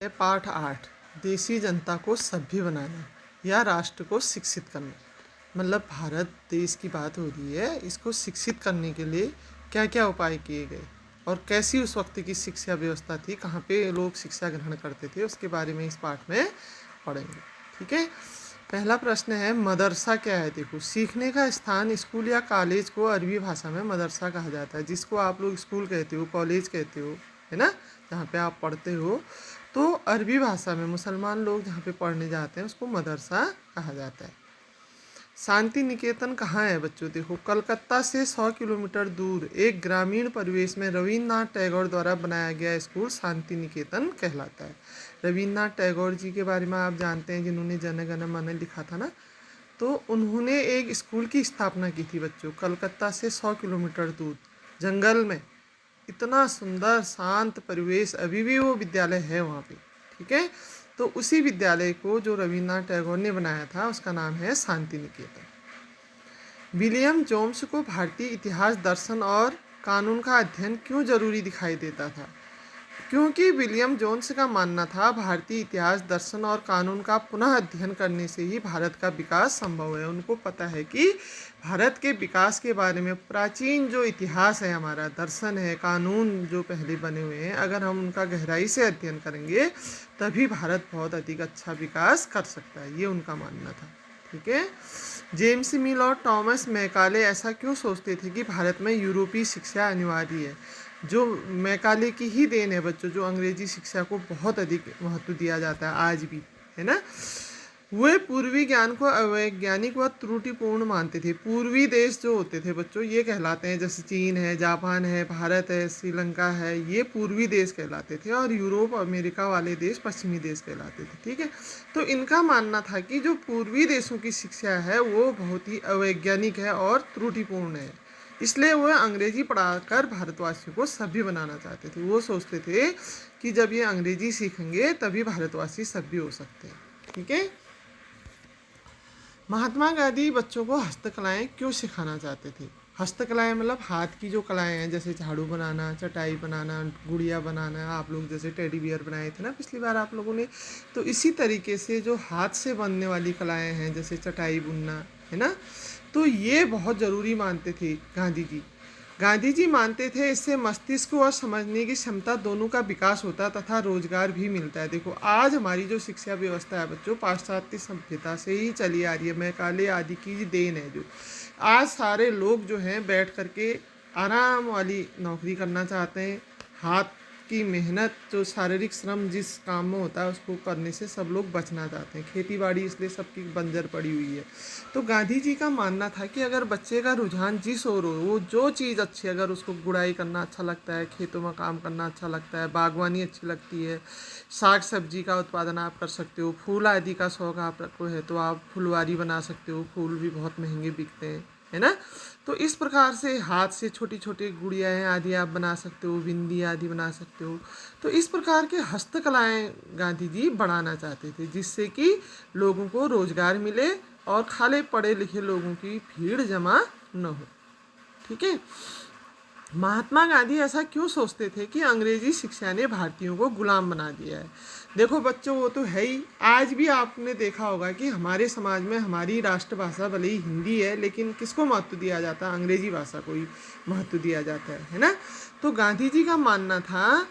है पाठ 8 देशी जनता को सभ्य बनाना या राष्ट्र को शिक्षित करना। मतलब भारत देश की बात हो रही है, इसको शिक्षित करने के लिए क्या क्या उपाय किए गए और कैसी उस वक्त की शिक्षा व्यवस्था थी, कहाँ पे लोग शिक्षा ग्रहण करते थे, उसके बारे में इस पाठ में पढ़ेंगे। ठीक है। पहला प्रश्न है मदरसा क्या है। देखो, सीखने का स्थान स्कूल या कॉलेज को अरबी भाषा में मदरसा कहा जाता है, जिसको आप लोग स्कूल कहते हो, कॉलेज कहते हो, है ना, जहाँ पे आप पढ़ते हो। तो अरबी भाषा में मुसलमान लोग जहाँ पे पढ़ने जाते हैं उसको मदरसा कहा जाता है। शांति निकेतन कहाँ है बच्चों। देखो, कलकत्ता से 100 किलोमीटर दूर एक ग्रामीण परिवेश में रविन्द्रनाथ टैगोर द्वारा बनाया गया स्कूल शांति निकेतन कहलाता है। रविन्द्रनाथ टैगोर जी के बारे में आप जानते हैं, जिन्होंने जन गण मन लिखा था ना, तो उन्होंने एक स्कूल की स्थापना की थी बच्चों, कलकत्ता से 100 किलोमीटर दूर जंगल में। इतना सुंदर शांत परिवेश, अभी भी वो विद्यालय है वहाँ पे। ठीक है। तो उसी विद्यालय को जो रविन्द्रनाथ टैगोर ने बनाया था उसका नाम है शांति निकेतन। विलियम जोन्स को भारतीय इतिहास, दर्शन और कानून का अध्ययन क्यों जरूरी दिखाई देता था। क्योंकि विलियम जोन्स का मानना था भारतीय इतिहास, दर्शन और कानून का पुनः अध्ययन करने से ही भारत का विकास संभव है। उनको पता है कि भारत के विकास के बारे में प्राचीन जो इतिहास है, हमारा दर्शन है, कानून जो पहले बने हुए हैं, अगर हम उनका गहराई से अध्ययन करेंगे तभी भारत बहुत अधिक अच्छा विकास कर सकता है, ये उनका मानना था। ठीक है। जेम्स मिल और टॉमस मैकाले ऐसा क्यों सोचते थे कि भारत में यूरोपीय शिक्षा अनिवार्य है। जो मैकाले की ही देन है बच्चों, जो अंग्रेजी शिक्षा को बहुत अधिक महत्व दिया जाता है आज भी, है ना। वे पूर्वी ज्ञान को अवैज्ञानिक व त्रुटिपूर्ण मानते थे। पूर्वी देश जो होते थे बच्चों, ये कहलाते हैं, जैसे चीन है, जापान है, भारत है, श्रीलंका है, ये पूर्वी देश कहलाते थे, और यूरोप अमेरिका वाले देश पश्चिमी देश कहलाते थे। ठीक है। तो इनका मानना था कि जो पूर्वी देशों की शिक्षा है वो बहुत ही अवैज्ञानिक है और त्रुटिपूर्ण है, इसलिए वह अंग्रेजी पढ़ाकर भारतवासियों को सभ्य बनाना चाहते थे। वो सोचते थे कि जब ये अंग्रेजी सीखेंगे तभी भारतवासी सभ्य हो सकते हैं। ठीक है। महात्मा गांधी बच्चों को हस्तकलाएं क्यों सिखाना चाहते थे। हस्तकलाएं मतलब हाथ की जो कलाएं हैं, जैसे झाड़ू बनाना, चटाई बनाना, गुड़िया बनाना, आप लोग जैसे टेडी बियर बनाए थे ना पिछली बार आप लोगों ने, तो इसी तरीके से जो हाथ से बनने वाली कलाएं हैं, जैसे चटाई बुनना, है ना, तो ये बहुत ज़रूरी मानते थे गांधी जी। गांधी जी मानते थे इससे मस्तिष्क और समझने की क्षमता दोनों का विकास होता है तथा रोजगार भी मिलता है। देखो, आज हमारी जो शिक्षा व्यवस्था है बच्चों, पाश्चात्य सभ्यता से ही चली आ रही है, मैकाले आदि की देन है। जो आज सारे लोग जो हैं बैठ करके आराम वाली नौकरी करना चाहते हैं, हाथ की मेहनत, जो शारीरिक श्रम जिस काम में होता है उसको करने से सब लोग बचना चाहते हैं। खेती बाड़ी इसलिए सबकी बंजर पड़ी हुई है। तो गांधी जी का मानना था कि अगर बच्चे का रुझान जिस ओर हो, वो जो चीज़ अच्छी, अगर उसको गुड़ाई करना अच्छा लगता है, खेतों में काम करना अच्छा लगता है, बागवानी अच्छी लगती है, साग सब्जी का उत्पादन आप कर सकते हो, फूल आदि का शौक आपको है तो आप फुलवारी बना सकते हो, फूल भी बहुत महंगे बिकते हैं, है ना। तो इस प्रकार से हाथ से छोटी छोटी गुड़ियाएँ आदि आप बना सकते हो, बिंदी आदि बना सकते हो। तो इस प्रकार के हस्तकलाएँ गांधी जी बढ़ाना चाहते थे, जिससे कि लोगों को रोजगार मिले और खाली पढ़े लिखे लोगों की भीड़ जमा न हो। ठीक है। महात्मा गांधी ऐसा क्यों सोचते थे कि अंग्रेजी शिक्षा ने भारतीयों को गुलाम बना दिया है। देखो बच्चों, वो तो है ही। आज भी आपने देखा होगा कि हमारे समाज में हमारी राष्ट्रभाषा भले ही हिंदी है, लेकिन किसको महत्व दिया जाता है, अंग्रेजी भाषा को ही महत्व दिया जाता है ना। तो गांधी जी का मानना था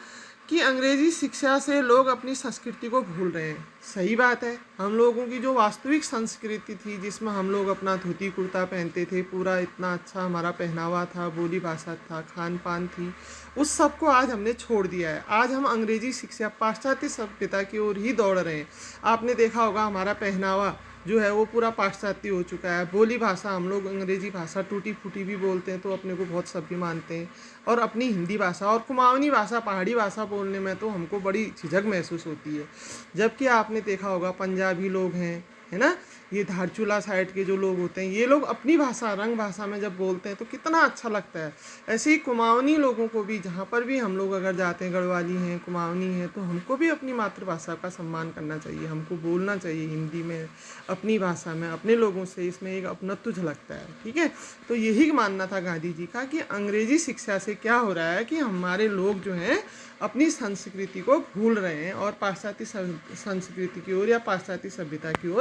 कि अंग्रेजी शिक्षा से लोग अपनी संस्कृति को भूल रहे हैं। सही बात है। हम लोगों की जो वास्तविक संस्कृति थी, जिसमें हम लोग अपना धोती कुर्ता पहनते थे, पूरा इतना अच्छा हमारा पहनावा था, बोली भाषा था, खान पान थी, उस सब को आज हमने छोड़ दिया है। आज हम अंग्रेजी शिक्षा, पाश्चात्य सभ्यता की ओर ही दौड़ रहे हैं। आपने देखा होगा हमारा पहनावा जो है वो पूरा पाश्चात्य हो चुका है। बोली भाषा, हम लोग अंग्रेजी भाषा टूटी फूटी भी बोलते हैं तो अपने को बहुत सभ्य मानते हैं, और अपनी हिंदी भाषा और कुमाऊनी भाषा, पहाड़ी भाषा बोलने में तो हमको बड़ी झिझक महसूस होती है। जबकि आपने देखा होगा पंजाबी लोग हैं, है ना। ये धारचूला साइड के जो लोग होते हैं, ये लोग अपनी भाषा, रंग भाषा में जब बोलते हैं तो कितना अच्छा लगता है। ऐसे ही कुमाऊनी लोगों को भी, जहाँ पर भी हम लोग अगर जाते हैं, गढ़वाली हैं, कुमाऊनी हैं, तो हमको भी अपनी मातृभाषा का सम्मान करना चाहिए, हमको बोलना चाहिए हिंदी में, अपनी भाषा में, अपने लोगों से। इसमें एक अपनत्व झलकता है, ठीक है। तो यही मानना था गांधी जी का कि अंग्रेजी शिक्षा से क्या हो रहा है कि हमारे लोग जो हैं अपनी संस्कृति को भूल रहे हैं और पाश्चात्य संस्कृति की ओर या पाश्चात्य सभ्यता की ओर